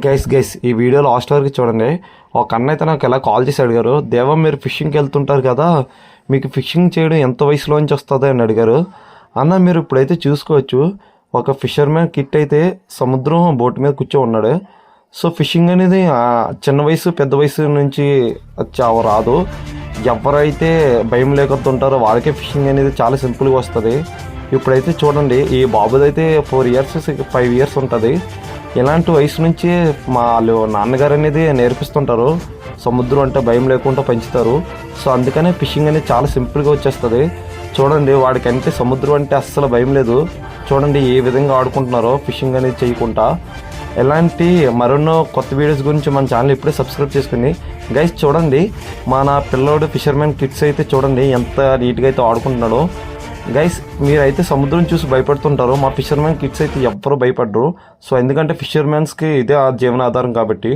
Guys ఈ video last వరకు చూడండి. ఒక అన్న అయితే నాకు ఎలా కాల్ చేసి అడిగారు, దేవా మీరు ఫిషింగ్కి వెళ్తుంటారు కదా, మీకు ఫిషింగ్ చేయడం ఎంత వయసులోంచి వస్తుంది అని అడిగారు. అన్న మీరు ఇప్పుడైతే చూసుకోవచ్చు, ఒక ఫిషర్మ్యాన్ కిట్ అయితే సముద్రం బోట్ మీద కూర్చో ఉన్నాడు. సో ఫిషింగ్ అనేది చిన్న వయసు పెద్ద వయసు నుంచి రాదు. ఎవరైతే భయం లేకపోతుంటారో వాళ్ళకే ఫిషింగ్ అనేది చాలా సింపుల్గా వస్తుంది. ఇప్పుడైతే చూడండి, ఈ బాబుదైతే 4 ఇయర్స్ 5 ఇయర్స్ ఉంటుంది. ఇలాంటి వయసు నుంచి వాళ్ళు నాన్నగారు అనేది నేర్పిస్తుంటారు. సముద్రం అంటే భయం లేకుండా పెంచుతారు. సో అందుకనే ఫిషింగ్ అనేది చాలా సింపుల్గా వచ్చేస్తుంది. చూడండి, వాడికంటే సముద్రం అంటే అస్సలు భయం లేదు. చూడండి ఏ విధంగా ఆడుకుంటున్నారో ఫిషింగ్ అనేది చేయకుండా. ఇలాంటి మరెన్నో కొత్త వీడియోస్ గురించి మన ఛానల్ ఇప్పుడే సబ్స్క్రైబ్ చేసుకుని గైస్ చూడండి, మన పిల్లోడు ఫిషర్మ్యాన్ కిడ్స్ అయితే చూడండి ఎంత నీట్గా అయితే ఆడుకుంటున్నాడో. గైస్ మీరైతే సముద్రం చూసి భయపడుతుంటారు, మా ఫిషర్మ్యాన్ కిడ్స్ అయితే ఎవ్వరూ భయపడరు. సో ఎందుకంటే ఫిషర్మ్యాన్స్కి ఇదే జీవనాధారం కాబట్టి.